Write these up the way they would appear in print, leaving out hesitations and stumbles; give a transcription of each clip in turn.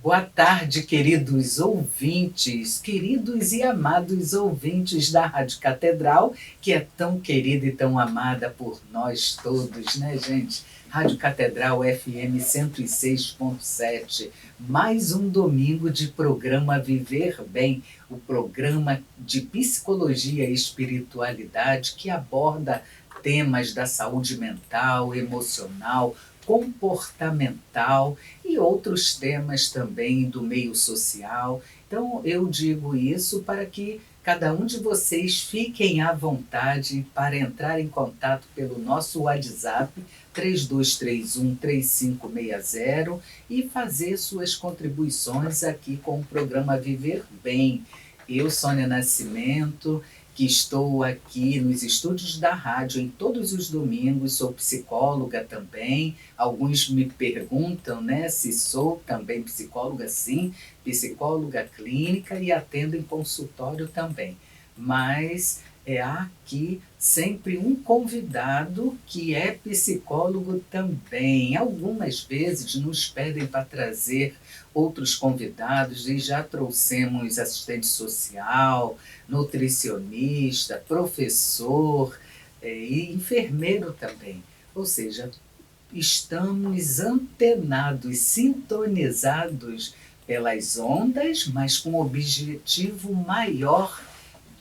Boa tarde, queridos ouvintes, queridos e amados ouvintes da Rádio Catedral, que é tão querida e tão amada por nós todos, né, gente? Rádio Catedral FM 106.7, mais um domingo de programa Viver Bem, o programa de psicologia e espiritualidade que aborda temas da saúde mental, emocional, comportamental e outros temas também do meio social. Então eu digo isso para que cada um de vocês fiquem à vontade para entrar em contato pelo nosso WhatsApp 3231-3560 e fazer suas contribuições aqui com o programa Viver Bem. Eu, Sônia Nascimento, que estou aqui nos estúdios da rádio em todos os domingos, sou psicóloga também. Alguns me perguntam, né, se sou também psicóloga, sim, psicóloga clínica e atendo em consultório também. Mas há aqui sempre um convidado que é psicólogo também. Algumas vezes nos pedem para trazer outros convidados e já trouxemos assistente social, nutricionista, professor e enfermeiro também. Ou seja, estamos antenados, sintonizados pelas ondas, mas com o objetivo maior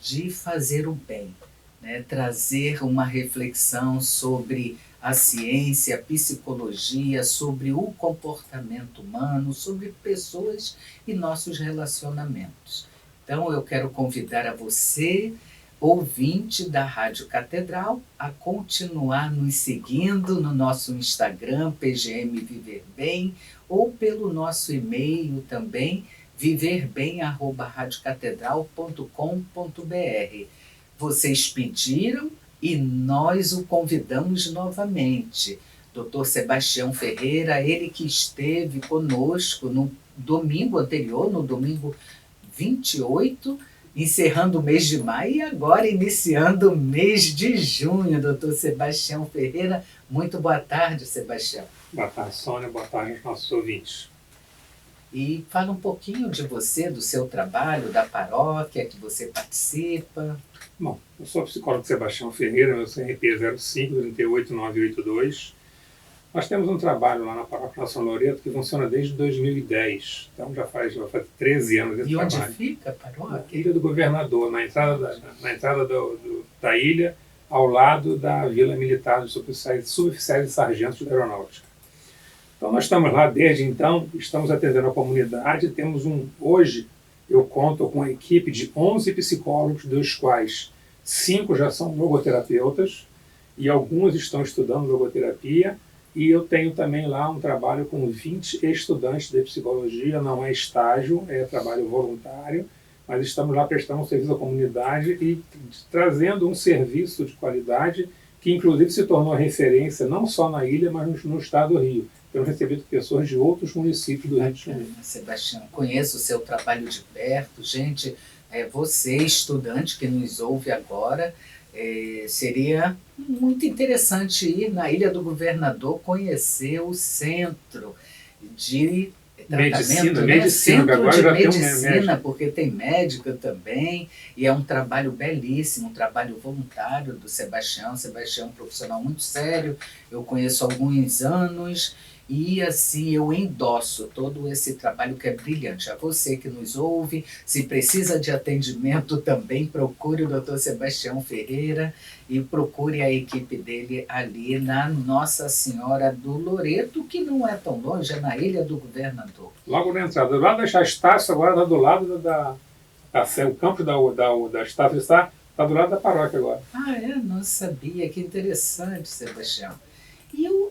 de fazer o bem, né? Trazer uma reflexão sobre a ciência, a psicologia, sobre o comportamento humano, sobre pessoas e nossos relacionamentos. Então eu quero convidar a você, ouvinte da Rádio Catedral, a continuar nos seguindo no nosso Instagram, PGM Viver Bem, ou pelo nosso e-mail também, viverbem@radiocatedral.com.br. Vocês pediram e nós o convidamos novamente. Dr. Sebastião Ferreira, ele que esteve conosco no domingo anterior, no domingo 28, encerrando o mês de maio e agora iniciando o mês de junho. Dr. Sebastião Ferreira, muito boa tarde, Sebastião. Boa tarde, Sônia. Boa tarde aos nossos ouvintes. E fala um pouquinho de você, do seu trabalho, da paróquia que você participa. Bom, eu sou o psicólogo Sebastião Ferreira, meu CRP é 05-38982. Nós temos um trabalho lá na Paróquia Nossa Loreto que funciona desde 2010. Então já faz 13 anos esse trabalho. E onde fica a paróquia? Na Ilha do Governador, na entrada da ilha, ao lado da Vila Militar dos Suboficiais e Sargentos da Aeronáutica. Então nós estamos lá desde então, estamos atendendo a comunidade. Hoje eu conto com uma equipe de 11 psicólogos, dos quais 5 já são logoterapeutas e alguns estão estudando logoterapia. E eu tenho também lá um trabalho com 20 estudantes de psicologia, não é estágio, é trabalho voluntário, mas estamos lá prestando um serviço à comunidade e trazendo um serviço de qualidade que inclusive se tornou referência não só na ilha, mas no estado do Rio. Temos recebido pessoas de outros municípios do Rio de Janeiro. Sebastião, conheço o seu trabalho de perto. Gente, você, estudante que nos ouve agora, seria muito interessante ir na Ilha do Governador, conhecer o centro de tratamento, centro de medicina, porque tem médico também, e é um trabalho belíssimo, um trabalho voluntário do Sebastião. Sebastião é um profissional muito sério, eu conheço há alguns anos, e assim eu endosso todo esse trabalho que é brilhante. A você que nos ouve, se precisa de atendimento também, procure o Dr. Sebastião Ferreira e procure a equipe dele ali na Nossa Senhora do Loreto, que não é tão longe, é na Ilha do Governador. Logo na entrada, do lado da Estácio, agora está do lado o campo da Estácio está do lado da paróquia agora. Ah, não sabia, que interessante, Sebastião.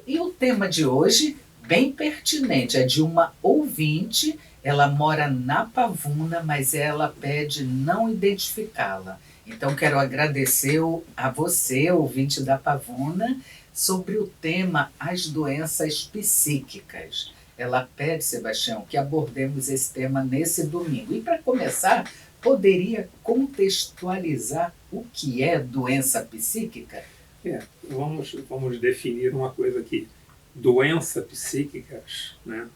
E o tema de hoje, bem pertinente, é de uma ouvinte. Ela mora na Pavuna, mas ela pede não identificá-la. Então quero agradecer a você, ouvinte da Pavuna, sobre o tema as doenças psíquicas. Ela pede, Sebastião, que abordemos esse tema nesse domingo. E para começar, poderia contextualizar o que é doença psíquica? Vamos definir uma coisa aqui. Doença psíquicas, né?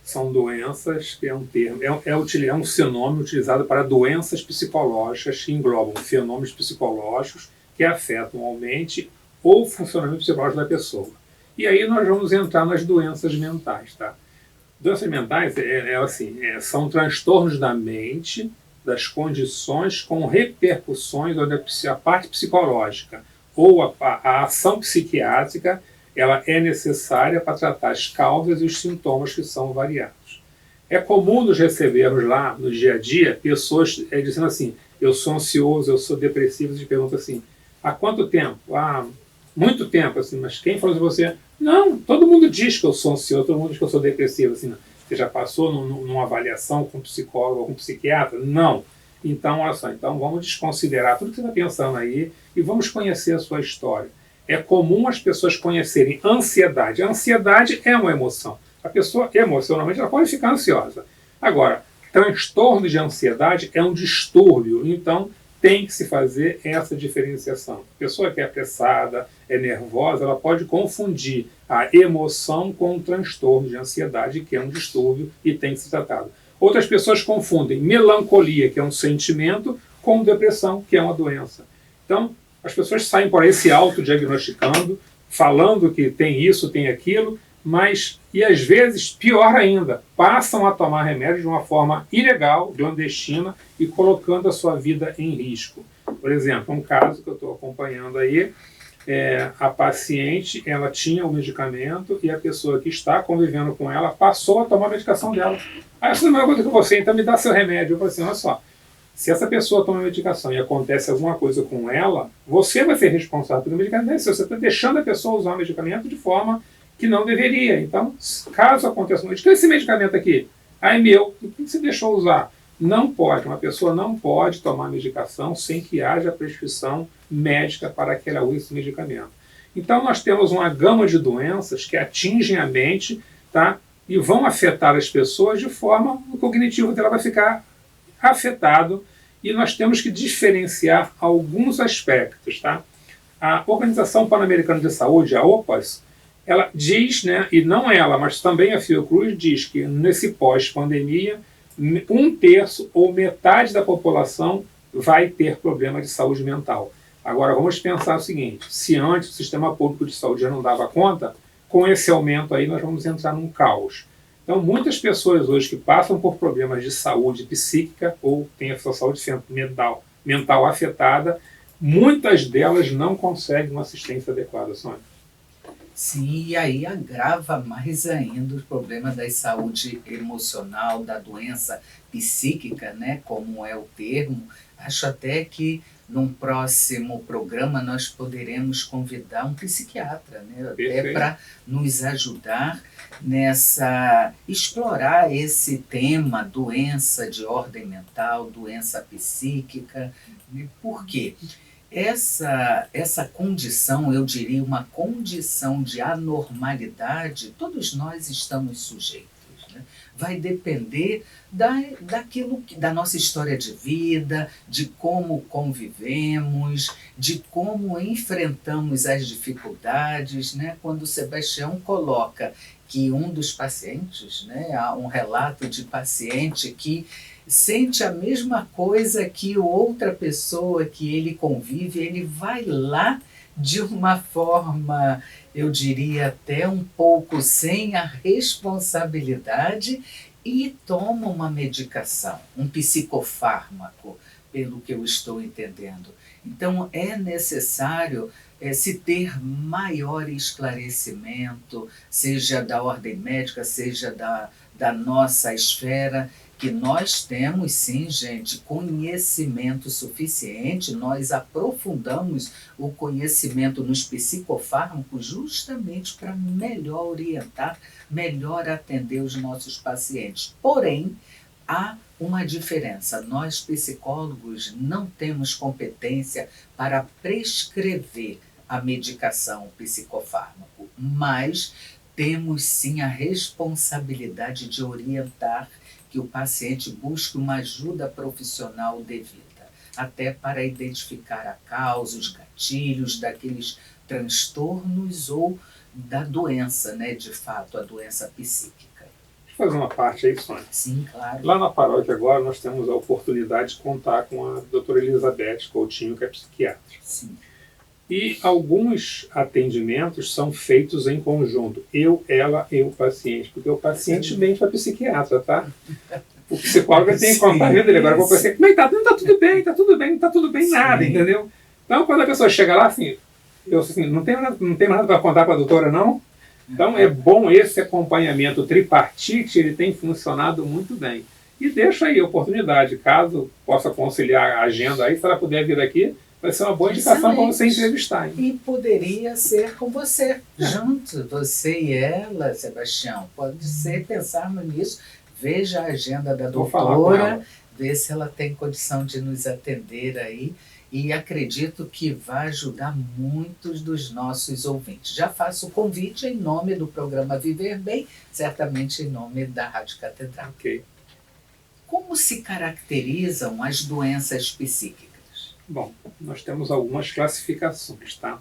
são doenças, que é um termo, é um sinônimo utilizado para doenças psicológicas que englobam fenômenos psicológicos que afetam a mente ou o funcionamento psicológico da pessoa. E aí nós vamos entrar nas doenças mentais, tá? Doenças mentais são transtornos da mente, das condições com repercussões onde a parte psicológica ou a ação psiquiátrica ela é necessária para tratar as causas e os sintomas que são variados. É comum nos recebermos lá no dia a dia pessoas dizendo assim, eu sou ansioso, eu sou depressivo, e perguntam assim, há quanto tempo? Ah, muito tempo, assim, mas quem falou de você? Não, todo mundo diz que eu sou ansioso, todo mundo diz que eu sou depressivo, assim, você já passou numa avaliação com um psicólogo ou com um psiquiatra? Não. Então, olha só, então vamos desconsiderar tudo que você está pensando aí e vamos conhecer a sua história. É comum as pessoas conhecerem ansiedade. A ansiedade é uma emoção. A pessoa, emocionalmente, ela pode ficar ansiosa. Agora, transtorno de ansiedade é um distúrbio, então tem que se fazer essa diferenciação. A pessoa que é apressada, é nervosa, ela pode confundir a emoção com um transtorno de ansiedade, que é um distúrbio e tem que ser tratado. Outras pessoas confundem melancolia, que é um sentimento, com depressão, que é uma doença. Então, as pessoas saem por aí se autodiagnosticando, falando que tem isso, tem aquilo, mas, e às vezes, pior ainda, passam a tomar remédio de uma forma ilegal, clandestina, e colocando a sua vida em risco. Por exemplo, um caso que eu estou acompanhando aí, a paciente, ela tinha o medicamento e a pessoa que está convivendo com ela passou a tomar a medicação dela. Aí eu falei, a mesma coisa que você, então me dá seu remédio. Eu falei assim, olha só, se essa pessoa toma medicação e acontece alguma coisa com ela, você vai ser responsável pelo medicamento. Se você está deixando a pessoa usar o medicamento de forma que não deveria. Então, caso aconteça um medicamento, esse medicamento aqui, é meu, por que você deixou usar? Não pode, uma pessoa não pode tomar medicação sem que haja prescrição médica para que ela use esse medicamento. Então, nós temos uma gama de doenças que atingem a mente, tá? E vão afetar as pessoas de forma, o cognitivo dela vai ficar afetado, e nós temos que diferenciar alguns aspectos, tá? A Organização Pan-Americana de Saúde, a OPAS, ela diz, né, e não ela, mas também a Fiocruz diz que nesse pós-pandemia, 1/3 ou metade da população vai ter problema de saúde mental. Agora vamos pensar o seguinte, se antes o sistema público de saúde já não dava conta, com esse aumento aí nós vamos entrar num caos. Então, muitas pessoas hoje que passam por problemas de saúde psíquica ou têm a sua saúde mental afetada, muitas delas não conseguem uma assistência adequada, Sônia. Sim, e aí agrava mais ainda o problema da saúde emocional, da doença psíquica, né, como é o termo. Acho até que num próximo programa nós poderemos convidar um psiquiatra, né, até para nos ajudar nessa explorar esse tema, doença de ordem mental, doença psíquica. Por quê? Essa condição, eu diria, uma condição de anormalidade, todos nós estamos sujeitos, né? Vai depender da nossa história de vida, de como convivemos, de como enfrentamos as dificuldades, né? Quando o Sebastião coloca que um dos pacientes, né, há um relato de paciente que sente a mesma coisa que outra pessoa que ele convive, ele vai lá de uma forma, eu diria até um pouco sem a responsabilidade e toma uma medicação, um psicofármaco, pelo que eu estou entendendo. Então é necessário se ter maior esclarecimento, seja da ordem médica, seja da nossa esfera, que nós temos sim, gente, conhecimento suficiente, nós aprofundamos o conhecimento nos psicofármacos justamente para melhor orientar, melhor atender os nossos pacientes. Porém, há uma diferença, nós psicólogos não temos competência para prescrever a medicação psicofármaco, mas temos sim a responsabilidade de orientar que o paciente busque uma ajuda profissional devida, até para identificar a causa, os gatilhos daqueles transtornos ou da doença, né, de fato, a doença psíquica. Deixa eu fazer uma parte aí, Sônia? Sim, claro. Lá na paróquia agora nós temos a oportunidade de contar com a doutora Elizabeth Coutinho, que é psiquiatra. Sim. E alguns atendimentos são feitos em conjunto. Eu, ela e o paciente. Porque o paciente vem para a psiquiatra, tá? O psicólogo tem que contar a vida dele. Agora o paciente, como é que tá? Não, tá tudo bem, tá tudo bem, não tá tudo bem, nada, entendeu? Então, quando a pessoa chega lá, assim, eu assim, não tem nada para contar para a doutora, não? Então, é bom esse acompanhamento tripartite, ele tem funcionado muito bem. E deixa aí a oportunidade, caso possa conciliar a agenda aí, se ela puder vir aqui, vai ser uma boa indicação para você entrevistar. Hein? E poderia ser com você, junto, você e ela, Sebastião. Pode ser, pensarmos nisso. Veja a agenda da doutora, vê se ela tem condição de nos atender aí. E acredito que vai ajudar muitos dos nossos ouvintes. Já faço o convite em nome do programa Viver Bem, certamente em nome da Rádio Catedral. Ok. Como se caracterizam as doenças psíquicas? Bom, nós temos algumas classificações, tá?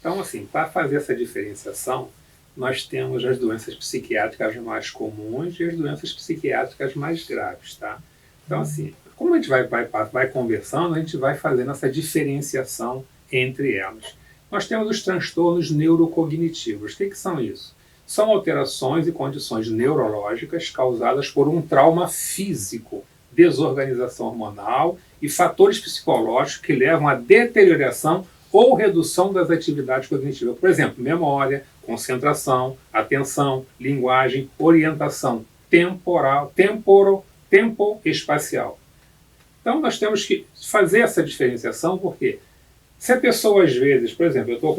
Então, assim, para fazer essa diferenciação, nós temos as doenças psiquiátricas mais comuns e as doenças psiquiátricas mais graves, tá? Então, assim, como a gente vai conversando, a gente vai fazendo essa diferenciação entre elas. Nós temos os transtornos neurocognitivos. O que são isso? São alterações e condições neurológicas causadas por um trauma físico, desorganização hormonal e fatores psicológicos que levam à deterioração ou redução das atividades cognitivas. Por exemplo, memória, concentração, atenção, linguagem, orientação tempo-espacial. Então, nós temos que fazer essa diferenciação, porque se a pessoa, às vezes, por exemplo, eu estou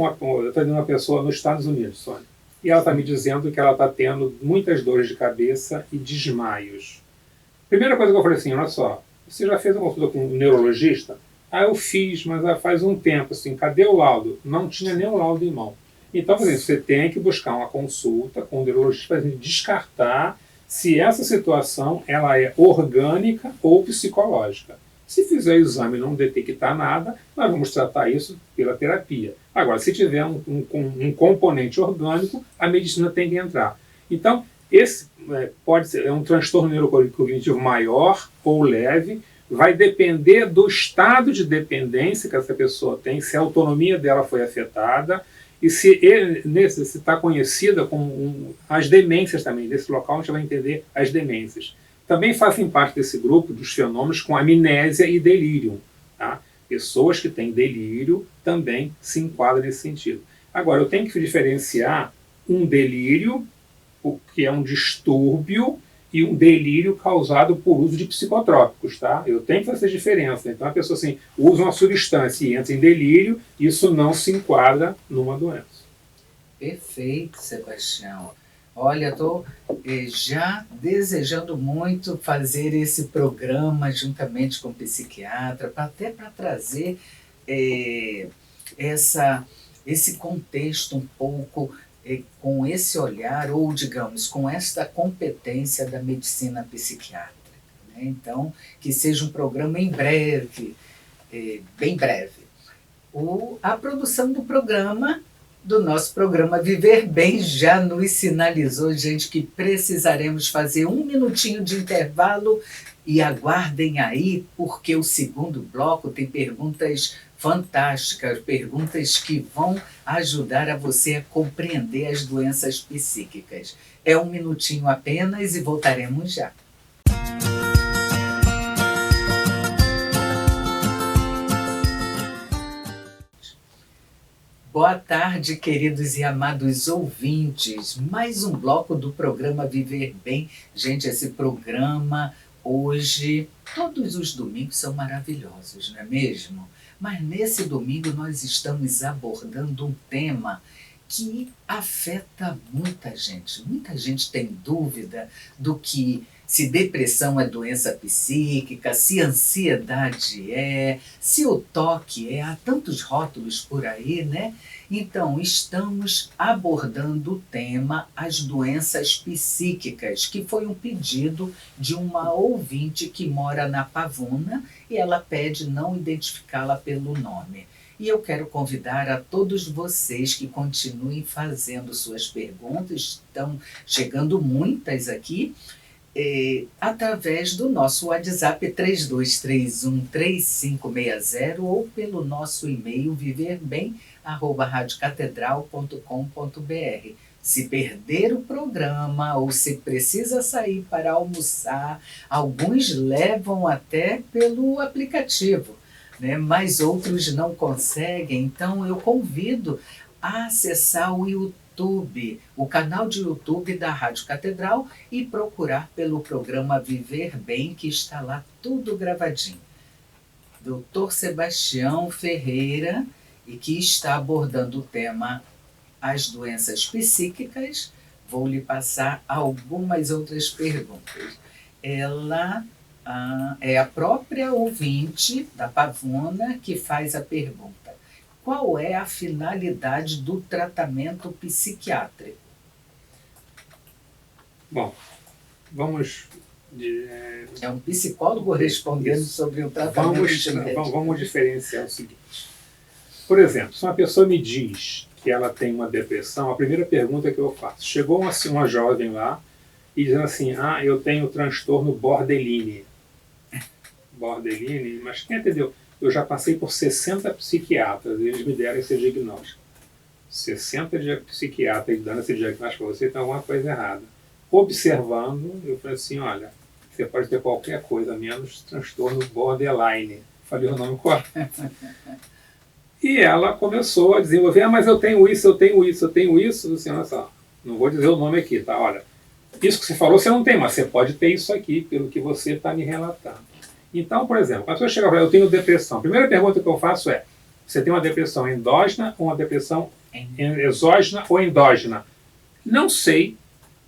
vendo uma pessoa nos Estados Unidos, Sônia, e ela está me dizendo que ela está tendo muitas dores de cabeça e desmaios. Primeira coisa que eu falei assim, olha só, você já fez uma consulta com um neurologista? Ah, eu fiz, mas faz um tempo, assim, cadê o laudo? Não tinha nem o laudo em mão. Então, por exemplo, você tem que buscar uma consulta com o neurologista para descartar se essa situação ela é orgânica ou psicológica. Se fizer o exame e não detectar nada, nós vamos tratar isso pela terapia. Agora, se tiver um componente orgânico, a medicina tem que entrar. Então, esse pode ser um transtorno neurocognitivo maior ou leve, vai depender do estado de dependência que essa pessoa tem, se a autonomia dela foi afetada, e se está conhecida como as demências também. Nesse local a gente vai entender as demências. Também fazem parte desse grupo dos fenômenos com amnésia e delírio. Tá? Pessoas que têm delírio também se enquadram nesse sentido. Agora, eu tenho que diferenciar um delírio, que é um distúrbio, e um delírio causado por uso de psicotrópicos, tá? Eu tenho que fazer essa diferença. Então, a pessoa assim, usa uma substância e entra em delírio, isso não se enquadra numa doença. Perfeito, Sebastião. Olha, estou já desejando muito fazer esse programa juntamente com o psiquiatra, até para trazer esse contexto um pouco com esse olhar, ou digamos, com esta competência da medicina psiquiátrica. Né? Então, que seja um programa em breve, bem breve. A produção do nosso programa Viver Bem, já nos sinalizou, gente, que precisaremos fazer 1 minutinho de intervalo e aguardem aí, porque o segundo bloco tem perguntas fantásticas, perguntas que vão ajudar a você a compreender as doenças psíquicas. É 1 minutinho apenas e voltaremos já. Boa tarde, queridos e amados ouvintes. Mais um bloco do programa Viver Bem. Gente, esse programa hoje, todos os domingos são maravilhosos, não é mesmo? Mas nesse domingo nós estamos abordando um tema que afeta muita gente. Muita gente tem dúvida do que se depressão é doença psíquica, se ansiedade se o toque há tantos rótulos por aí, né? Então, estamos abordando o tema as doenças psíquicas, que foi um pedido de uma ouvinte que mora na Pavuna e ela pede não identificá-la pelo nome. E eu quero convidar a todos vocês que continuem fazendo suas perguntas, estão chegando muitas aqui, através do nosso WhatsApp 32313560 ou pelo nosso e-mail viverbem@radiocatedral.com.br. Se perder o programa ou se precisa sair para almoçar, alguns levam até pelo aplicativo, né? Mas outros não conseguem. Então eu convido a acessar o YouTube, o canal de YouTube da Rádio Catedral e procurar pelo programa Viver Bem, que está lá tudo gravadinho. Dr. Sebastião Ferreira, e que está abordando o tema as doenças psíquicas. Vou lhe passar algumas outras perguntas. Ela é a própria ouvinte da Pavuna que faz a pergunta: qual é a finalidade do tratamento psiquiátrico? Bom, vamos... É um psicólogo respondendo sobre o tratamento. Vamos diferenciar o seguinte. Por exemplo, se uma pessoa me diz que ela tem uma depressão, a primeira pergunta que eu faço: chegou uma jovem lá e dizendo assim, eu tenho transtorno borderline. Borderline, mas quem entendeu? Eu já passei por 60 psiquiatras e eles me deram esse diagnóstico. 60 psiquiatras dando esse diagnóstico para você, tem alguma coisa errada. Observando, eu falei assim, olha, você pode ter qualquer coisa, menos transtorno borderline. Falei o nome correto. E ela começou a desenvolver, mas eu tenho isso, eu tenho isso, eu tenho isso. Assim, olha só, não vou dizer o nome aqui, tá? Olha, isso que você falou você não tem, mas você pode ter isso aqui, pelo que você está me relatando. Então, por exemplo, quando a pessoa chega e fala, eu tenho depressão, a primeira pergunta que eu faço é, você tem uma depressão endógena ou uma depressão exógena ou endógena? Não sei.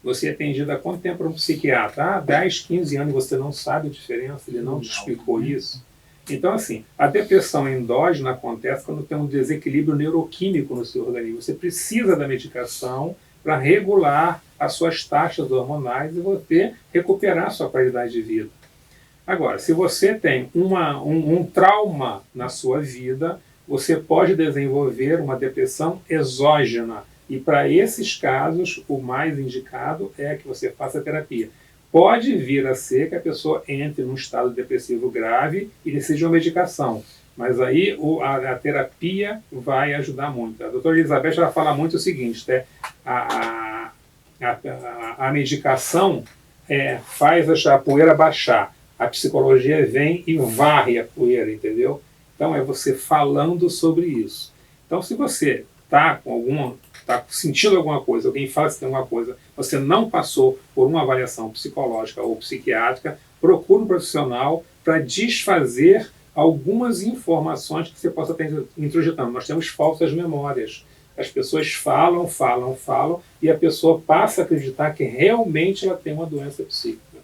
Você é atendido há quanto tempo por um psiquiatra? 10, 15 anos, você não sabe a diferença, ele não te explicou isso. Então, assim, a depressão endógena acontece quando tem um desequilíbrio neuroquímico no seu organismo. Você precisa da medicação para regular as suas taxas hormonais e você recuperar a sua qualidade de vida. Agora, se você tem um trauma na sua vida, você pode desenvolver uma depressão exógena. E para esses casos, o mais indicado é que você faça terapia. Pode vir a ser que a pessoa entre num estado depressivo grave e decida uma medicação. Mas aí a terapia vai ajudar muito. A doutora Elizabeth ela fala muito o seguinte, né? A medicação faz a poeira baixar. A psicologia vem e varre a poeira, entendeu? Então é você falando sobre isso. Então se você está sentindo alguma coisa, alguém fala que tem alguma coisa, você não passou por uma avaliação psicológica ou psiquiátrica, procure um profissional para desfazer algumas informações que você possa estar introjetando. Nós temos falsas memórias. As pessoas falam, e a pessoa passa a acreditar que realmente ela tem uma doença psíquica.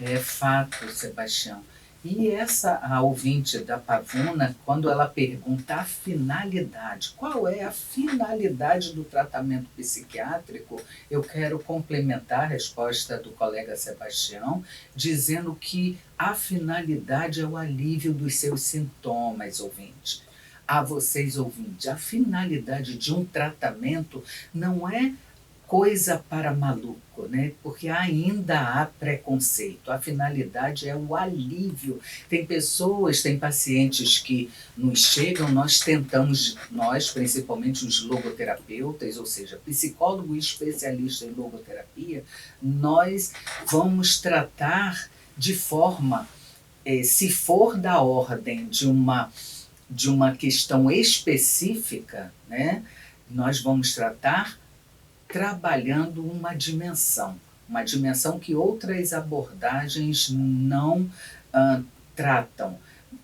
É fato, Sebastião. E a ouvinte da Pavuna, quando ela pergunta a finalidade, qual é a finalidade do tratamento psiquiátrico, eu quero complementar a resposta do colega Sebastião, dizendo que a finalidade é o alívio dos seus sintomas, ouvinte. A vocês, ouvintes, a finalidade de um tratamento não é coisa para maluco, né? Porque ainda há preconceito. A finalidade é o alívio. Tem pacientes que nos chegam, nós tentamos, principalmente os logoterapeutas, ou seja, psicólogo e especialista em logoterapia, nós vamos tratar de forma, se for da ordem de uma questão específica, né? Nós vamos tratar trabalhando uma dimensão que outras abordagens não tratam.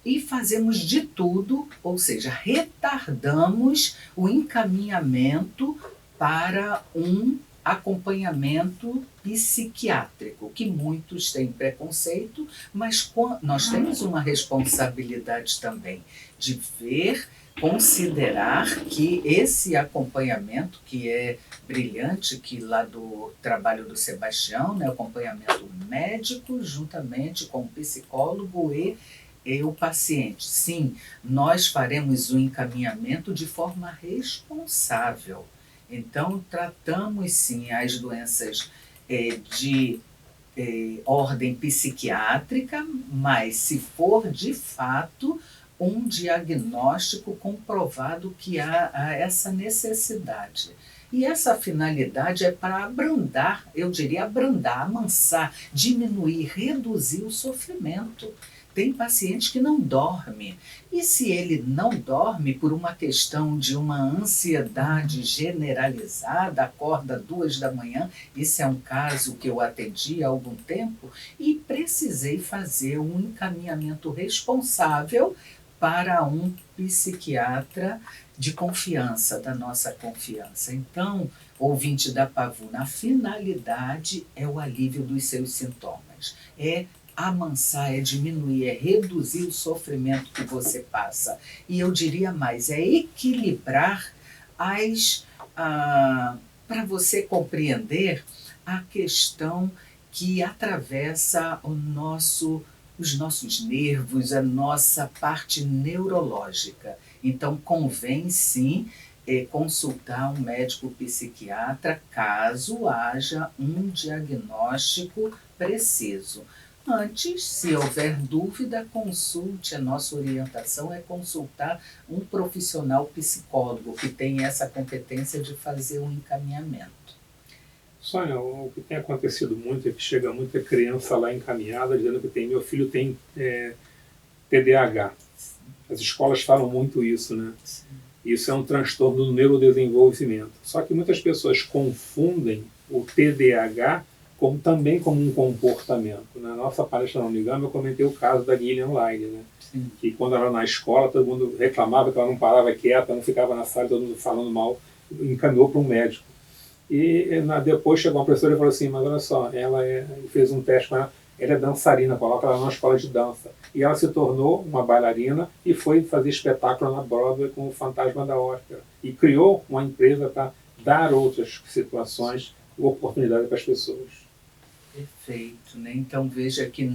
E fazemos de tudo, ou seja, retardamos o encaminhamento para um acompanhamento psiquiátrico, que muitos têm preconceito, mas nós temos uma responsabilidade também de considerar que esse acompanhamento, que é brilhante, que lá do trabalho do Sebastião, né, acompanhamento médico juntamente com o psicólogo e o paciente. Sim, nós faremos o encaminhamento de forma responsável. Então, tratamos sim as doenças de ordem psiquiátrica, mas se for de fato um diagnóstico comprovado que há essa necessidade. E essa finalidade é para abrandar, eu diria abrandar, amansar, diminuir, reduzir o sofrimento. Tem paciente que não dorme. E se ele não dorme por uma questão de uma ansiedade generalizada, acorda 2 da manhã, esse é um caso que eu atendi há algum tempo, e precisei fazer um encaminhamento responsável para um psiquiatra de confiança, da nossa confiança. Então, ouvinte da Pavuna, a finalidade é o alívio dos seus sintomas. É amansar, é diminuir, é reduzir o sofrimento que você passa. E eu diria mais, é equilibrar para você compreender a questão que atravessa os nossos nervos, a nossa parte neurológica. Então, convém sim consultar um médico psiquiatra caso haja um diagnóstico preciso. Antes, se houver dúvida, consulte. A nossa orientação é consultar um profissional psicólogo que tem essa competência de fazer um encaminhamento. Sônia, o que tem acontecido muito é que chega muita criança lá encaminhada dizendo que meu filho tem TDAH. As escolas falam muito isso, né? Sim. Isso é um transtorno do neurodesenvolvimento. Só que muitas pessoas confundem o TDAH também como um comportamento. Na nossa palestra na Unigama eu comentei o caso da Gillian Line, né? Sim. Que quando ela era na escola, todo mundo reclamava que ela não parava quieta, não ficava na sala, todo mundo falando mal, encaminhou para um médico. E depois chegou uma professora e falou assim, mas olha só, fez um teste com ela, ela é dançarina, coloca ela numa escola de dança. E ela se tornou uma bailarina e foi fazer espetáculo na Broadway com o Fantasma da Ópera. E criou uma empresa para dar outras situações, oportunidade para as pessoas. Perfeito, né? Então veja que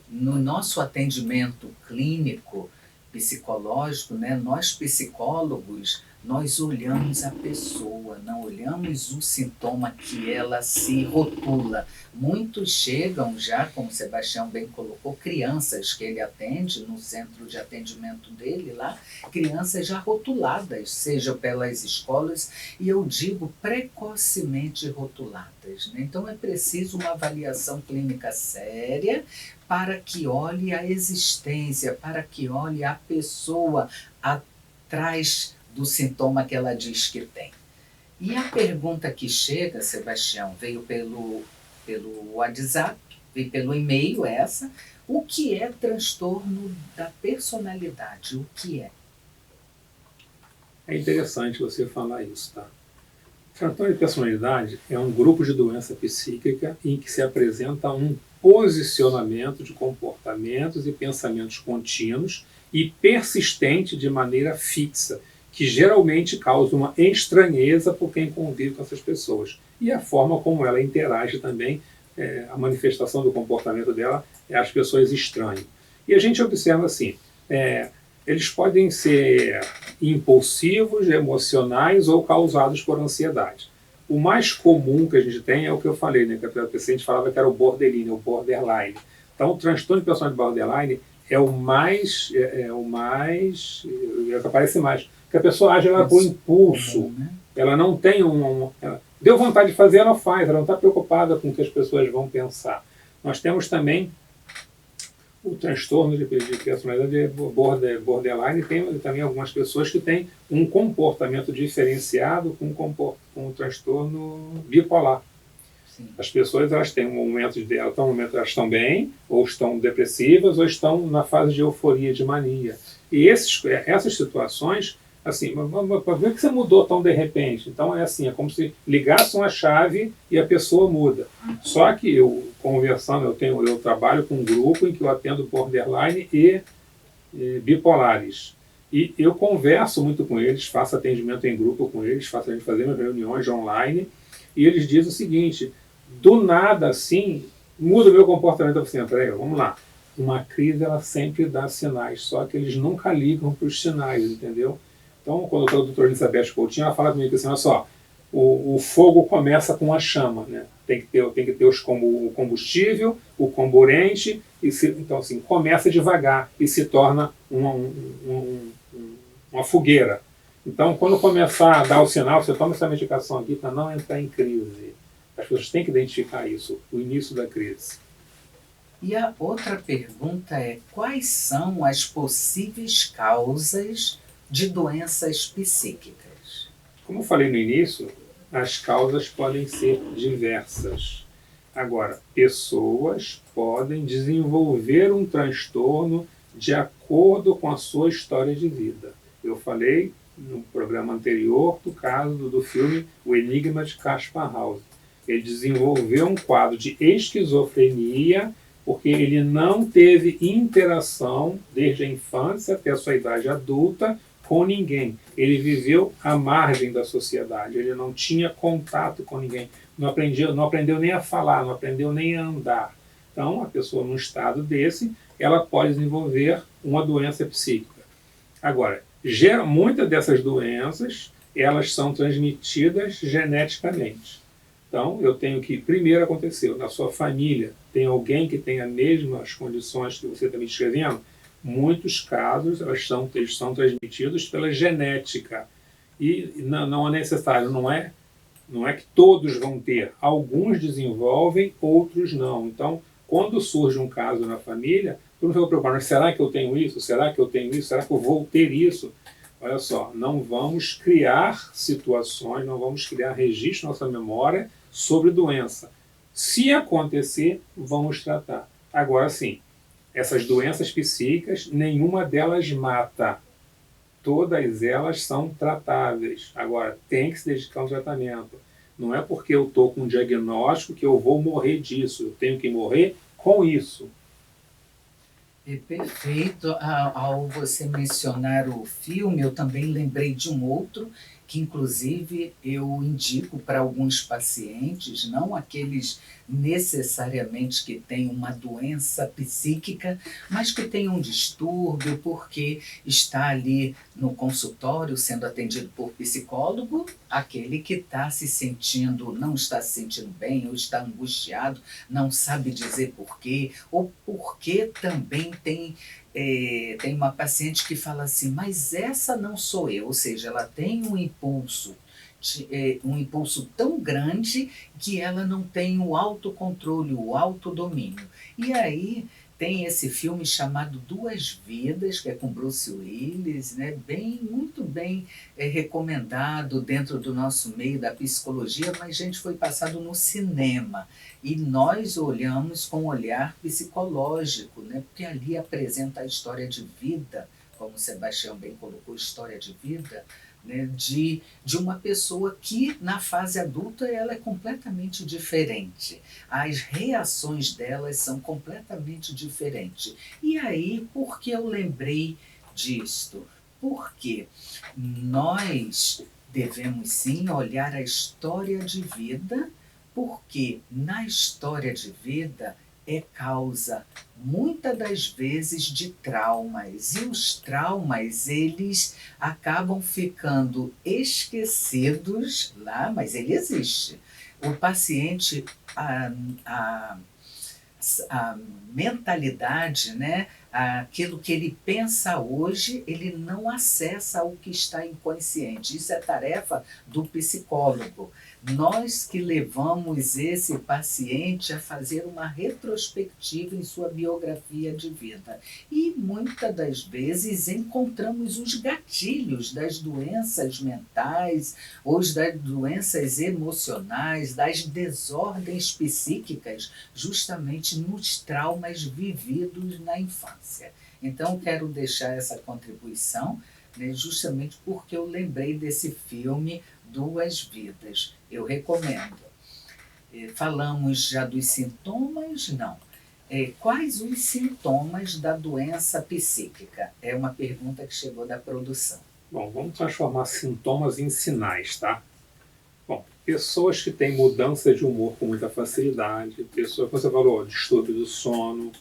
no nosso atendimento clínico, psicológico, né, nós psicólogos, nós olhamos a pessoa, não olhamos o sintoma que ela se rotula. Muitos chegam já, como o Sebastião bem colocou, crianças que ele atende no centro de atendimento dele lá, crianças já rotuladas, seja pelas escolas, e eu digo precocemente rotuladas, né? Então é preciso uma avaliação clínica séria para que olhe a existência, para que olhe a pessoa atrás do sintoma que ela diz que tem. E a pergunta que chega, Sebastião, veio pelo WhatsApp, veio pelo e-mail essa, o que é transtorno da personalidade? O que é? É interessante você falar isso, tá? Transtorno de personalidade é um grupo de doença psíquica em que se apresenta um posicionamento de comportamentos e pensamentos contínuos e persistente de maneira fixa, que geralmente causa uma estranheza por quem convive com essas pessoas. E a forma como ela interage também, a manifestação do comportamento dela, as pessoas estranham. E a gente observa assim, eles podem ser impulsivos, emocionais ou causados por ansiedade. O mais comum que a gente tem é o que eu falei, né, que a paciente falava que era o borderline, o borderline. Então, o transtorno de personalidade borderline é o que aparece mais. Que a pessoa age por impulso, ela não tem deu vontade de fazer, ela faz, ela não está preocupada com o que as pessoas vão pensar. Nós temos também o transtorno de personalidade borderline, tem também algumas pessoas que têm um comportamento diferenciado com o transtorno bipolar. Sim. As pessoas elas têm momentos elas estão bem, ou estão depressivas, ou estão na fase de euforia, de mania. E essas situações, assim, para ver que você mudou tão de repente. Então é assim, é como se ligasse uma chave e a pessoa muda. Só que eu trabalho com um grupo em que eu atendo borderline e bipolares. E eu converso muito com eles, faço atendimento em grupo com eles, fazemos reuniões online, e eles dizem o seguinte, do nada assim, muda o meu comportamento. Eu falo assim, peraí, vamos lá. uma crise ela sempre dá sinais, só que eles nunca ligam para os sinais, entendeu? Então, quando a doutora Elizabeth Coutinho, ela fala comigo assim, olha só, o fogo começa com a chama, né? Tem que ter o combustível, o comburente, então assim, começa devagar e se torna uma fogueira. Então, quando começar a dar o sinal, você toma essa medicação aqui para não entrar em crise. As pessoas têm que identificar isso, o início da crise. E a outra pergunta é: quais são as possíveis causas de doenças psíquicas? Como eu falei no início, as causas podem ser diversas. Agora, pessoas podem desenvolver um transtorno de acordo com a sua história de vida. Eu falei no programa anterior do caso do filme O Enigma de Caspar Hauser. Ele desenvolveu um quadro de esquizofrenia porque ele não teve interação desde a infância até a sua idade adulta com ninguém. Ele viveu à margem da sociedade, ele não tinha contato com ninguém, não aprendeu nem a falar, não aprendeu nem a andar. Então, a pessoa num estado desse, ela pode desenvolver uma doença psíquica. Agora, muitas dessas doenças, elas são transmitidas geneticamente. Então, eu tenho que, primeiro aconteceu, na sua família, tem alguém que tem as mesmas condições que você está me descrevendo? Muitos casos, eles são transmitidos pela genética. E não é necessário, não é que todos vão ter. Alguns desenvolvem, outros não. Então, quando surge um caso na família, tu não fica preocupado, mas será que eu tenho isso? Será que eu tenho isso? Será que eu vou ter isso? Olha só, não vamos criar situações, não vamos criar registro na nossa memória sobre doença. Se acontecer, vamos tratar. Agora sim, essas doenças psíquicas, nenhuma delas mata. Todas elas são tratáveis. Agora, tem que se dedicar ao tratamento. Não é porque eu estou com um diagnóstico que eu vou morrer disso. Eu tenho que morrer com isso. É perfeito. Ao você mencionar o filme, eu também lembrei de um outro que, inclusive, eu indico para alguns pacientes, não aqueles necessariamente que têm uma doença psíquica, mas que têm um distúrbio porque está ali no consultório sendo atendido por psicólogo, aquele que está se sentindo, não está se sentindo bem, ou está angustiado, não sabe dizer porquê, ou porque também tem uma paciente que fala assim, mas essa não sou eu, ou seja, ela tem um impulso tão grande que ela não tem o autocontrole, o autodomínio. E aí tem esse filme chamado Duas Vidas, que é com Bruce Willis, né? Muito bem recomendado dentro do nosso meio da psicologia, mas, gente, foi passado no cinema. E nós olhamos com um olhar psicológico, né? Porque ali apresenta a história de vida, como o Sebastião bem colocou, história de vida, né, de uma pessoa que na fase adulta ela é completamente diferente. As reações delas são completamente diferentes. E aí, por que eu lembrei disto? Porque nós devemos sim olhar a história de vida, porque na história de vida é causa, muitas das vezes, de traumas. E os traumas, eles acabam ficando esquecidos lá, mas ele existe. O paciente, a mentalidade, né? Aquilo que ele pensa hoje, ele não acessa o que está inconsciente. Isso é tarefa do psicólogo. Nós que levamos esse paciente a fazer uma retrospectiva em sua biografia de vida. E muitas das vezes encontramos os gatilhos das doenças mentais, ou das doenças emocionais, das desordens psíquicas, justamente nos traumas vividos na infância. Então, quero deixar essa contribuição, né, justamente porque eu lembrei desse filme Duas Vidas. Eu recomendo. Falamos já dos sintomas? Não. Quais os sintomas da doença psíquica? É uma pergunta que chegou da produção. Bom, vamos transformar sintomas em sinais, tá? Bom, pessoas que têm mudança de humor com muita facilidade, pessoas, como você falou, distúrbio do sono,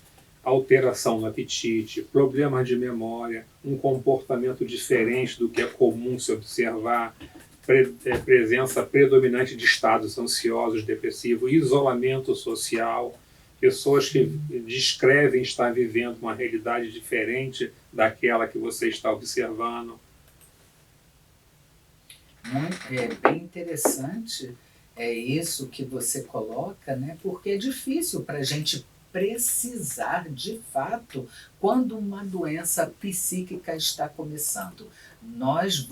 alteração no apetite, problemas de memória, um comportamento diferente do que é comum se observar, presença predominante de estados ansiosos, depressivos, isolamento social, pessoas que descrevem estar vivendo uma realidade diferente daquela que você está observando. É bem interessante isso que você coloca, né? Porque é difícil para a gente precisar de fato quando uma doença psíquica está começando. Nós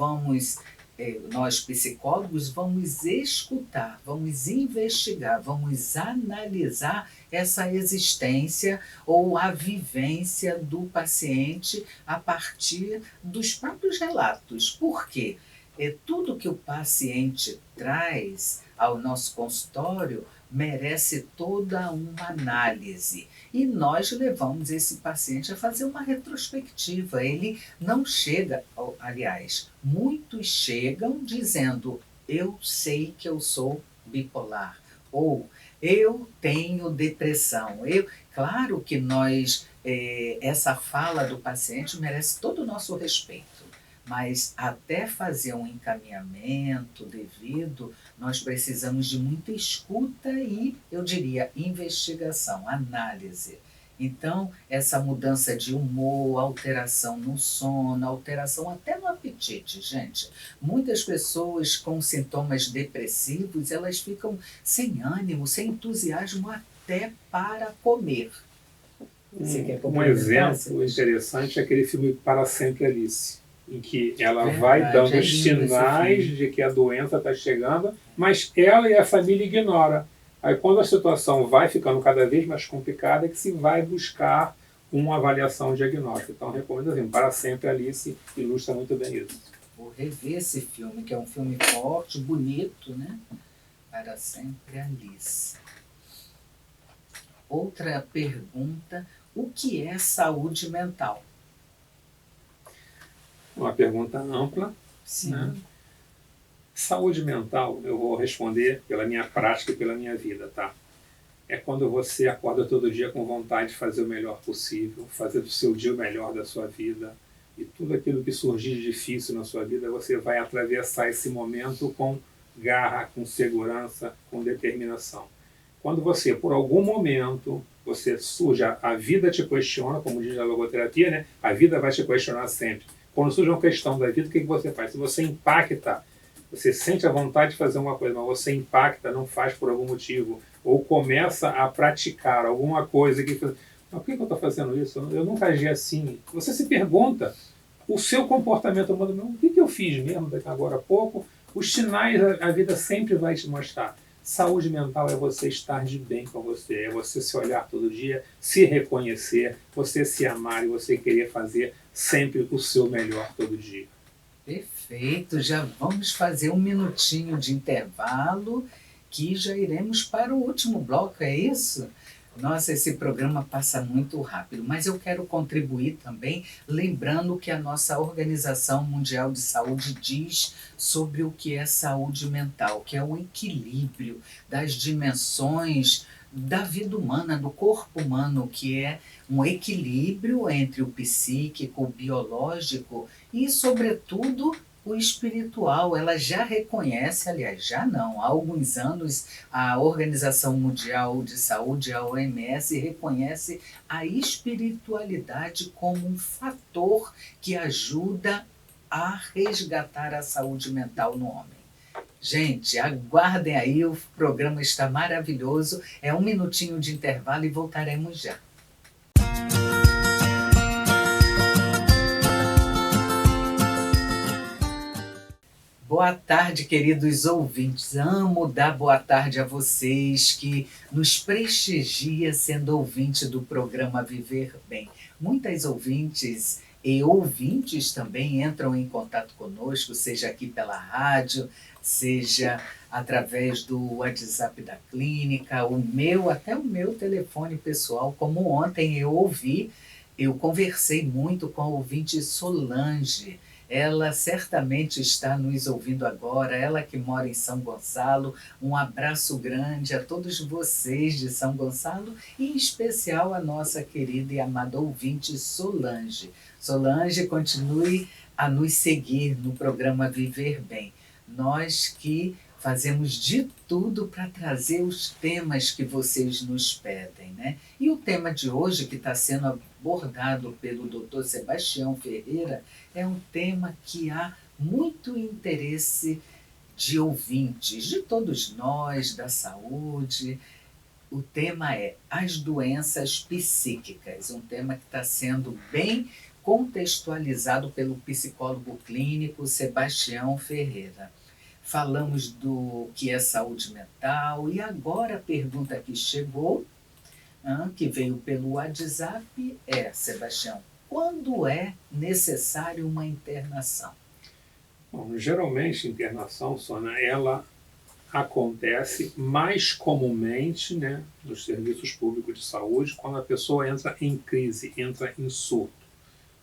psicólogos vamos escutar, vamos investigar, vamos analisar essa existência ou a vivência do paciente a partir dos próprios relatos. Por quê? Tudo que o paciente traz ao nosso consultório merece toda uma análise. E nós levamos esse paciente a fazer uma retrospectiva. Ele não chega, aliás, muitos chegam dizendo: eu sei que eu sou bipolar, ou eu tenho depressão. Claro que essa fala do paciente merece todo o nosso respeito. Mas até fazer um encaminhamento devido, nós precisamos de muita escuta e, eu diria, investigação, análise. Então, essa mudança de humor, alteração no sono, alteração até no apetite, gente. Muitas pessoas com sintomas depressivos, elas ficam sem ânimo, sem entusiasmo até para comer. Um exemplo interessante é aquele filme Para Sempre Alice, em que ela vai dando sinais de que a doença está chegando, mas ela e a família ignoram. Aí quando a situação vai ficando cada vez mais complicada, é que se vai buscar uma avaliação diagnóstica. Então recomendo assim, Para Sempre Alice, ilustra muito bem isso. Vou rever esse filme, que é um filme forte, bonito, né? Para Sempre Alice. Outra pergunta: o que é saúde mental? Uma pergunta ampla. Sim. Né? Saúde mental, eu vou responder pela minha prática e pela minha vida, tá? É quando você acorda todo dia com vontade de fazer o melhor possível, fazer do seu dia o melhor da sua vida, e tudo aquilo que surgir de difícil na sua vida, você vai atravessar esse momento com garra, com segurança, com determinação. Quando você, por algum momento, você surge, a vida te questiona, como diz a logoterapia, né? A vida vai te questionar sempre. Quando surge uma questão da vida, o que você faz? Se você impacta, você sente a vontade de fazer uma coisa, mas você impacta, não faz por algum motivo, ou começa a praticar alguma coisa que... Mas por que eu estou fazendo isso? Eu nunca agi assim. Você se pergunta, o seu comportamento muda, o que eu fiz mesmo agora há pouco? Os sinais a vida sempre vai te mostrar. Saúde mental é você estar de bem com você, é você se olhar todo dia, se reconhecer, você se amar e você querer fazer sempre o seu melhor todo dia. Perfeito, já vamos fazer um minutinho de intervalo, que já iremos para o último bloco, é isso? Nossa, esse programa passa muito rápido, mas eu quero contribuir também, lembrando que a nossa Organização Mundial de Saúde diz sobre o que é saúde mental, que é o equilíbrio das dimensões da vida humana, do corpo humano, que é um equilíbrio entre o psíquico, o biológico e, sobretudo, o espiritual. Ela já reconhece, aliás, já não, há alguns anos a Organização Mundial de Saúde, a OMS, reconhece a espiritualidade como um fator que ajuda a resgatar a saúde mental no homem. Gente, aguardem aí, o programa está maravilhoso. É um minutinho de intervalo e voltaremos já. Boa tarde, queridos ouvintes. Amo dar boa tarde a vocês que nos prestigia sendo ouvinte do programa Viver Bem. Muitas ouvintes e ouvintes também entram em contato conosco, seja aqui pela rádio, seja através do WhatsApp da clínica, até o meu telefone pessoal. Como ontem eu conversei muito com a ouvinte Solange. Ela certamente está nos ouvindo agora, ela que mora em São Gonçalo. Um abraço grande a todos vocês de São Gonçalo e em especial a nossa querida e amada ouvinte Solange. Solange, continue a nos seguir no programa Viver Bem. Nós que fazemos de tudo para trazer os temas que vocês nos pedem, né? E o tema de hoje, que está sendo abordado pelo Dr. Sebastião Ferreira, é um tema que há muito interesse de ouvintes, de todos nós, da saúde. O tema é as doenças psíquicas, um tema que está sendo bem contextualizado pelo psicólogo clínico Sebastião Ferreira. Falamos do que é saúde mental e agora a pergunta que chegou, que veio pelo WhatsApp, é, Sebastião, quando é necessário uma internação? Bom, geralmente a internação, Sônia, ela acontece mais comumente, né, nos serviços públicos de saúde, quando a pessoa entra em crise, entra em surto.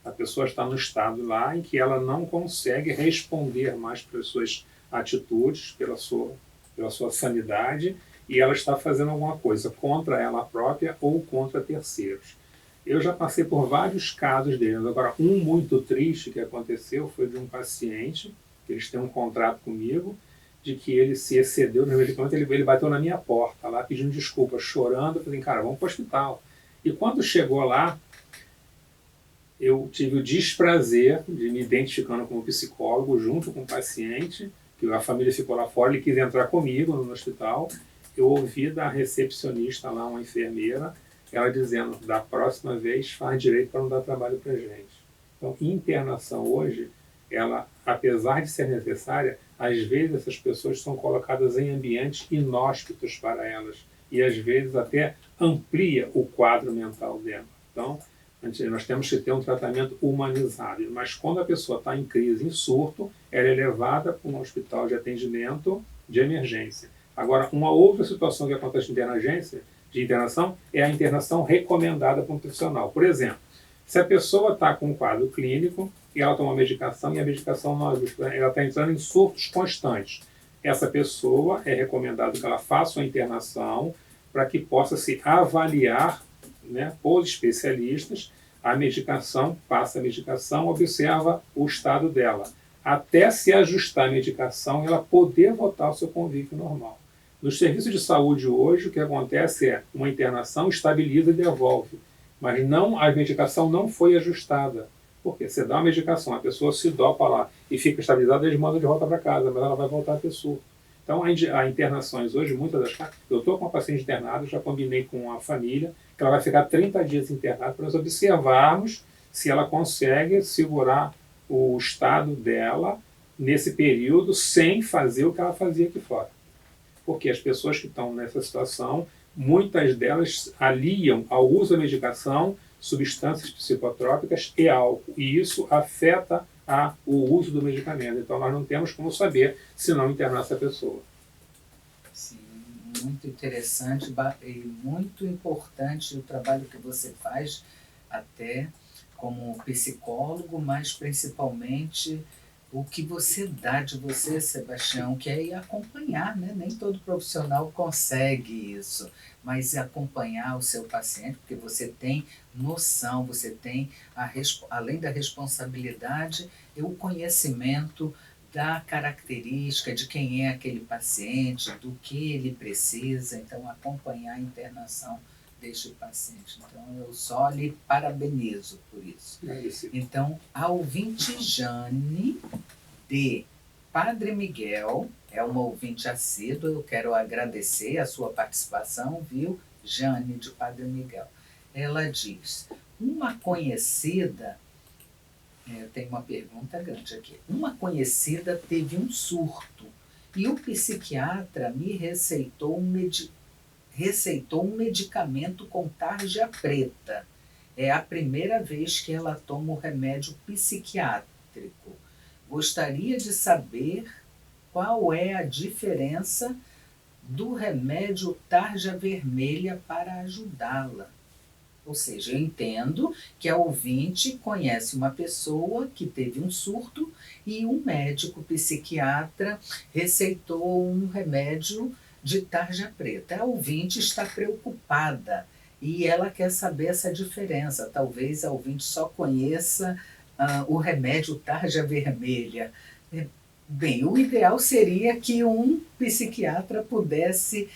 A pessoa está no estado lá em que ela não consegue responder mais pelas suas atitudes, pela sua sanidade, e ela está fazendo alguma coisa contra ela própria ou contra terceiros. Eu já passei por vários casos deles. Agora, um muito triste que aconteceu foi de um paciente, que eles têm um contrato comigo, de que ele se excedeu no medicamento, ele bateu na minha porta lá, pedindo desculpa, chorando. Eu falei, cara, vamos para o hospital. E quando chegou lá, eu tive o desprazer de me identificando como psicólogo junto com o paciente, que a família ficou lá fora, ele quis entrar comigo no hospital. Eu ouvi da recepcionista lá, uma enfermeira, ela dizendo, da próxima vez faz direito para não dar trabalho para a gente. Então, internação hoje, ela, apesar de ser necessária, às vezes essas pessoas são colocadas em ambientes inóspitos para elas e às vezes até amplia o quadro mental dela. Então, nós temos que ter um tratamento humanizado, mas quando a pessoa está em crise, em surto, ela é levada para um hospital de atendimento de emergência. Agora, uma outra situação que acontece de internação é a internação recomendada por um profissional. Por exemplo, se a pessoa está com um quadro clínico e ela toma medicação e a medicação não ajuda, ela está entrando em surtos constantes. Essa pessoa é recomendado que ela faça uma internação para que possa se avaliar, né, por especialistas, a medicação, passa a medicação, observa o estado dela, até se ajustar a medicação e ela poder voltar ao seu convívio normal. Nos serviços de saúde hoje, o que acontece é uma internação estabiliza e devolve, mas não, a medicação não foi ajustada. Porque você dá uma medicação, a pessoa se dopa lá e fica estabilizada, eles mandam de volta para casa, mas ela vai voltar a ter surto. Então, as internações hoje, muitas das vezes, eu estou com uma paciente internada, já combinei com a família, que ela vai ficar 30 dias internada para nós observarmos se ela consegue segurar o estado dela nesse período sem fazer o que ela fazia aqui fora. Porque as pessoas que estão nessa situação, muitas delas aliam ao uso da medicação substâncias psicotrópicas e álcool, e isso afeta o uso do medicamento. Então, nós não temos como saber se não internar essa pessoa. Sim, muito interessante e muito importante o trabalho que você faz, até como psicólogo, mas principalmente o que você dá de você, Sebastião, que é ir acompanhar, né? Nem todo profissional consegue isso, mas acompanhar o seu paciente, porque você tem noção, você tem, além da responsabilidade, o conhecimento da característica de quem é aquele paciente, do que ele precisa, então acompanhar a internação deste paciente. Então, eu só lhe parabenizo por isso. Então, a ouvinte Jane, de Padre Miguel, é uma ouvinte assídua, eu quero agradecer a sua participação, viu, Jane, de Padre Miguel. Ela diz, uma conhecida, tem uma pergunta grande aqui, uma conhecida teve um surto e o psiquiatra me receitou um medicamento com tarja preta. É a primeira vez que ela toma o remédio psiquiátrico. Gostaria de saber qual é a diferença do remédio tarja vermelha para ajudá-la. Ou seja, eu entendo que a ouvinte conhece uma pessoa que teve um surto e um médico psiquiatra receitou um remédio de tarja preta. A ouvinte está preocupada e ela quer saber essa diferença. Talvez a ouvinte só conheça o remédio tarja vermelha. Bem, o ideal seria que um psiquiatra pudesse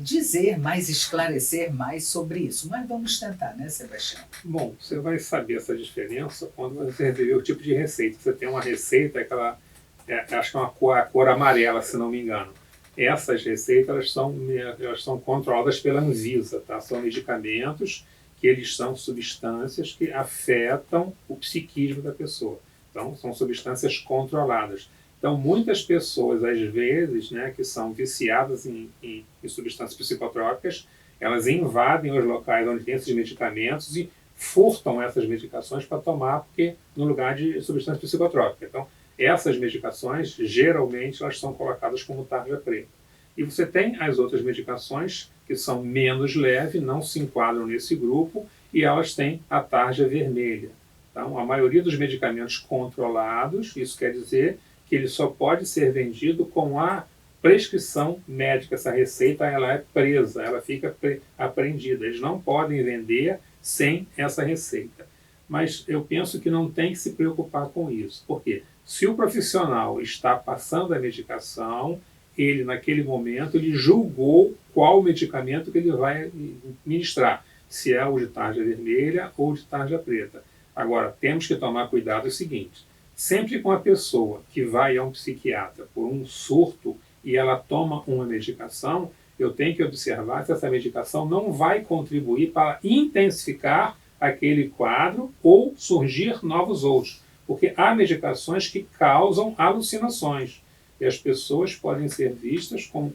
dizer mais, esclarecer mais sobre isso. Mas vamos tentar, né, Sebastião? Bom, você vai saber essa diferença quando você receber o tipo de receita. Você tem uma receita, aquela, acho que é a cor amarela, se não me engano. Essas receitas elas são controladas pela Anvisa, tá? São medicamentos que eles são substâncias que afetam o psiquismo da pessoa. Então, são substâncias controladas. Então, muitas pessoas, às vezes, né, que são viciadas em substâncias psicotrópicas, elas invadem os locais onde tem esses medicamentos e furtam essas medicações para tomar, porque no lugar de substância psicotrópica. Então, essas medicações, geralmente, elas são colocadas como tarja preta. E você tem as outras medicações que são menos leves, não se enquadram nesse grupo, e elas têm a tarja vermelha. Então, a maioria dos medicamentos controlados, isso quer dizer que ele só pode ser vendido com a prescrição médica. Essa receita ela é presa, ela fica apreendida. Eles não podem vender sem essa receita. Mas eu penso que não tem que se preocupar com isso. Por quê? Se o profissional está passando a medicação, ele, naquele momento, ele julgou qual medicamento que ele vai ministrar. Se é o de tarja vermelha ou de tarja preta. Agora, temos que tomar cuidado o seguinte, sempre com a pessoa que vai a um psiquiatra por um surto e ela toma uma medicação, eu tenho que observar se essa medicação não vai contribuir para intensificar aquele quadro ou surgir novos outros. Porque há medicações que causam alucinações e as pessoas podem ser vistas como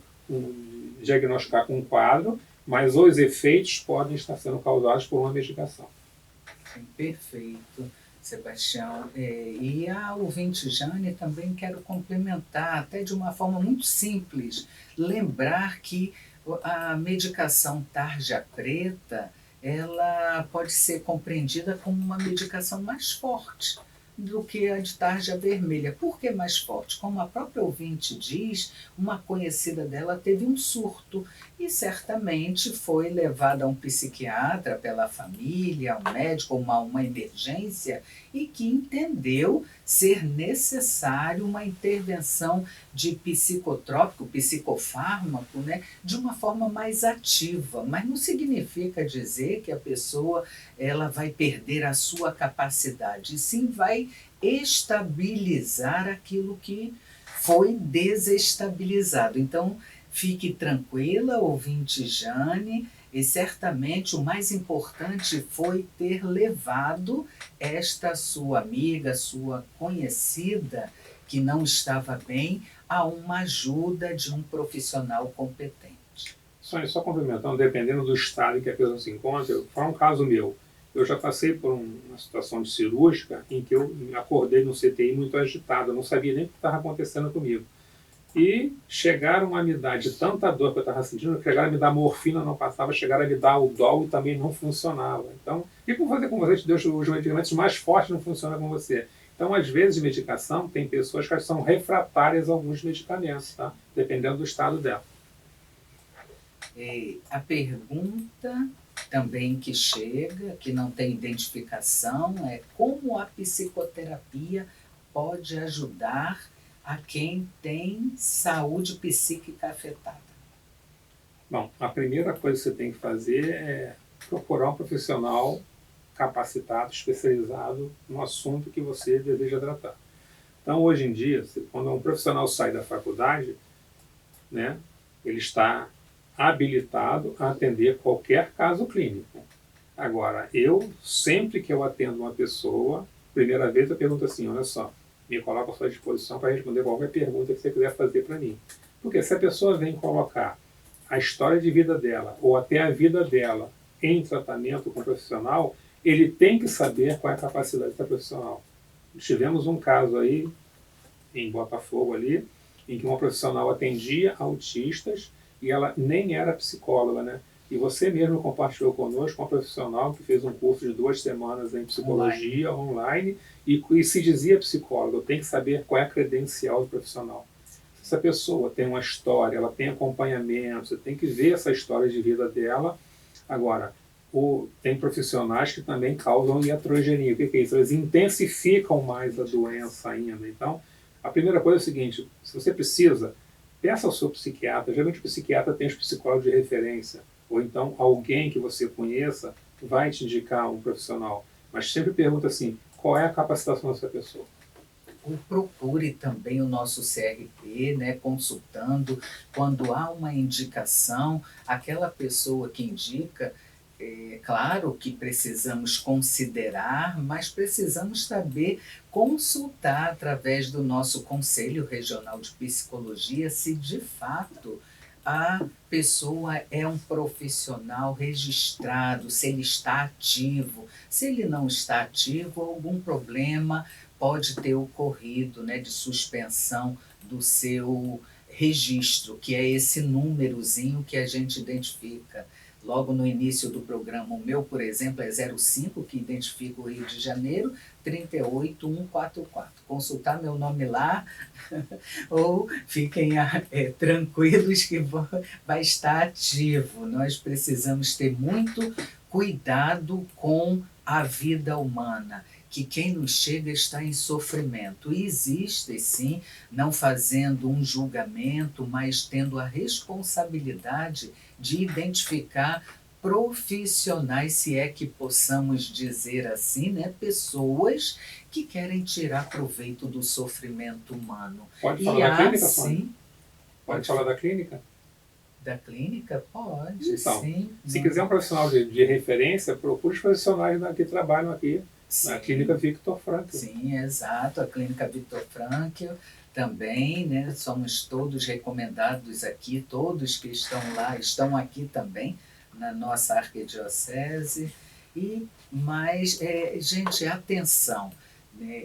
diagnosticar com um quadro, mas os efeitos podem estar sendo causados por uma medicação. Perfeito, Sebastião. E a ouvinte Jane também quero complementar, até de uma forma muito simples, lembrar que a medicação tarja preta, ela pode ser compreendida como uma medicação mais forte do que a de tarja vermelha. Por que mais forte? Como a própria ouvinte diz, uma conhecida dela teve um surto e certamente foi levada a um psiquiatra pela família, um médico, uma emergência, e que entendeu ser necessário uma intervenção de psicotrópico, psicofármaco, né, de uma forma mais ativa. Mas não significa dizer que a pessoa ela vai perder a sua capacidade, sim vai estabilizar aquilo que foi desestabilizado. Então, fique tranquila, ouvinte Jane, e certamente o mais importante foi ter levado esta sua amiga, sua conhecida, que não estava bem, a uma ajuda de um profissional competente. Só complementando, dependendo do estado em que a pessoa se encontra, foi um caso meu. Eu já passei por uma situação de cirúrgica em que eu acordei no CTI muito agitado, eu não sabia nem o que estava acontecendo comigo. E chegaram a me dar, de tanta dor que eu estava sentindo, chegaram a me dar morfina, não passava, chegaram a me dar o dol e também não funcionava. Então, o que eu vou fazer com você? Te deu os medicamentos mais fortes não funcionam com você. Então, às vezes, medicação, tem pessoas que são refratárias a alguns medicamentos, tá? Dependendo do estado dela. A pergunta também que chega, que não tem identificação, é como a psicoterapia pode ajudar a quem tem saúde psíquica afetada? Bom, a primeira coisa que você tem que fazer é procurar um profissional capacitado, especializado no assunto que você deseja tratar. Então, hoje em dia, quando um profissional sai da faculdade, né, ele está habilitado a atender qualquer caso clínico. Agora, sempre que eu atendo uma pessoa, primeira vez eu pergunto assim, olha só, me coloco à sua disposição para responder qualquer pergunta que você quiser fazer para mim. Porque se a pessoa vem colocar a história de vida dela, ou até a vida dela, em tratamento com o profissional, ele tem que saber qual é a capacidade da profissional. Tivemos um caso aí, em Botafogo ali, em que uma profissional atendia autistas, e ela nem era psicóloga, né? E você mesmo compartilhou conosco uma profissional que fez um curso de 2 semanas em psicologia online e se dizia psicóloga. Eu tenho que saber qual é a credencial do profissional. Se essa pessoa tem uma história, ela tem acompanhamento, você tem que ver essa história de vida dela. Agora, tem profissionais que também causam iatrogenia. O que é isso? Eles intensificam mais a doença ainda. Então, a primeira coisa é o seguinte: se você precisa, peça ao seu psiquiatra. Geralmente o psiquiatra tem os psicólogos de referência, ou então alguém que você conheça vai te indicar um profissional. Mas sempre pergunta assim, qual é a capacitação dessa pessoa? Ou procure também o nosso CRP, né, consultando. Quando há uma indicação, aquela pessoa que indica, é claro que precisamos considerar, mas precisamos saber consultar através do nosso Conselho Regional de Psicologia se de fato a pessoa é um profissional registrado, se ele está ativo. Se ele não está ativo, algum problema pode ter ocorrido, né, de suspensão do seu registro, que é esse númerozinho que a gente identifica. Logo no início do programa, o meu, por exemplo, é 05, que identifica o Rio de Janeiro, 38144. Consultar meu nome lá, ou fiquem tranquilos que vai estar ativo. Nós precisamos ter muito cuidado com a vida humana, que quem nos chega está em sofrimento. E existe, sim, não fazendo um julgamento, mas tendo a responsabilidade de identificar profissionais, se é que possamos dizer assim, né? Pessoas que querem tirar proveito do sofrimento humano. Pode falar da clínica, Sônia? Pode falar da clínica? Da clínica? Pode, então, sim. Se quiser um profissional de referência, procure os profissionais que trabalham aqui na Clínica Victor Frankl. Sim, exato. A Clínica Victor Frankl também, né? Somos todos recomendados aqui, todos que estão lá estão aqui também, na nossa arquidiocese. Mas, gente, atenção, né?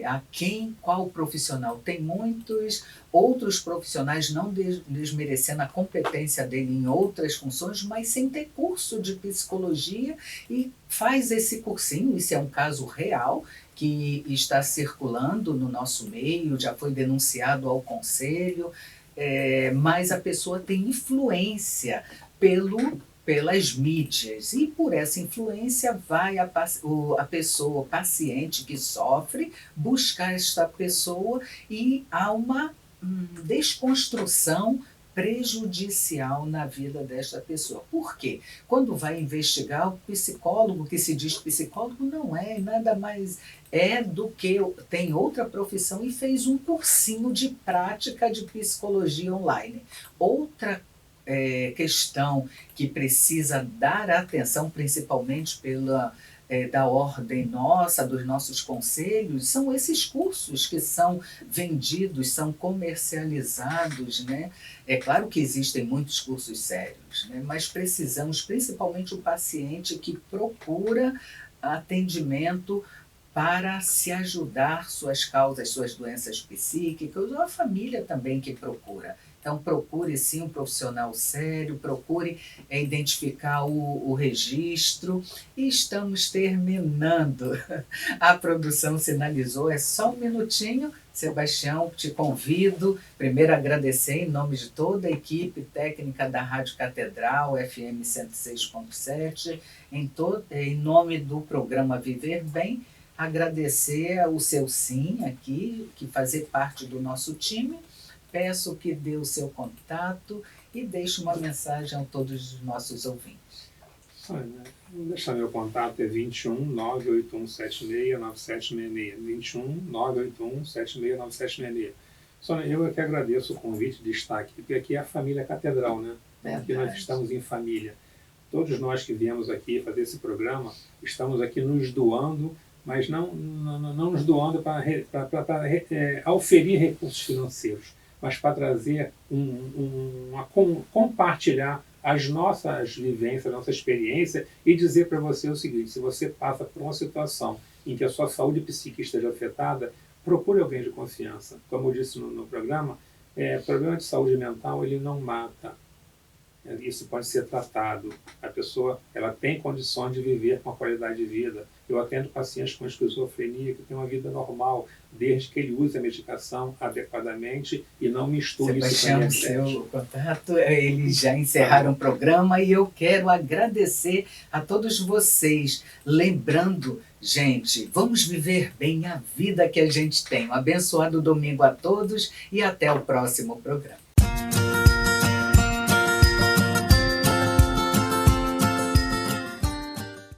Qual profissional? Tem muitos outros profissionais, não desmerecendo a competência dele em outras funções, mas sem ter curso de psicologia e faz esse cursinho. Isso é um caso real que está circulando no nosso meio, já foi denunciado ao conselho, mas a pessoa tem influência pelas mídias, e por essa influência vai a pessoa, o paciente que sofre, buscar esta pessoa e há uma desconstrução prejudicial na vida desta pessoa. Por quê? Quando vai investigar, o psicólogo, que se diz psicólogo, não é nada mais do que tem outra profissão e fez um cursinho de prática de psicologia online. Outra questão que precisa dar atenção, principalmente da ordem nossa, dos nossos conselhos, são esses cursos que são vendidos, são comercializados, né? É claro que existem muitos cursos sérios, né? Mas precisamos, principalmente o paciente que procura atendimento para se ajudar suas causas, suas doenças psíquicas, ou a família também que procura. Então, procure sim um profissional sério, procure identificar o registro. E estamos terminando. A produção sinalizou, é só um minutinho. Sebastião, te convido, primeiro agradecer em nome de toda a equipe técnica da Rádio Catedral, FM 106.7, em nome do programa Viver Bem, agradecer o seu sim aqui, que fazer parte do nosso time. Peço que dê o seu contato e deixe uma mensagem a todos os nossos ouvintes. Vou deixar meu contato, é 21 98176 9766. 21 981 76 9766. Sônia, eu é que agradeço o convite de estar aqui, porque aqui é a família Catedral, né? Aqui nós estamos em família. Todos nós que viemos aqui fazer esse programa, estamos aqui nos doando, mas não nos doando para auferir recursos financeiros, mas para trazer, compartilhar as nossas vivências, a nossa experiência e dizer para você o seguinte: se você passa por uma situação em que a sua saúde psíquica esteja afetada, procure alguém de confiança. Como eu disse no programa, problema de saúde mental ele não mata, isso pode ser tratado. A pessoa ela tem condições de viver com a qualidade de vida. Eu atendo pacientes com esquizofrenia que têm uma vida normal, desde que ele use a medicação adequadamente e não misture isso com a Sebastião, seu contato, eles já encerraram o programa e eu quero agradecer a todos vocês. Lembrando, gente, vamos viver bem a vida que a gente tem. Um abençoado domingo a todos e até o próximo programa.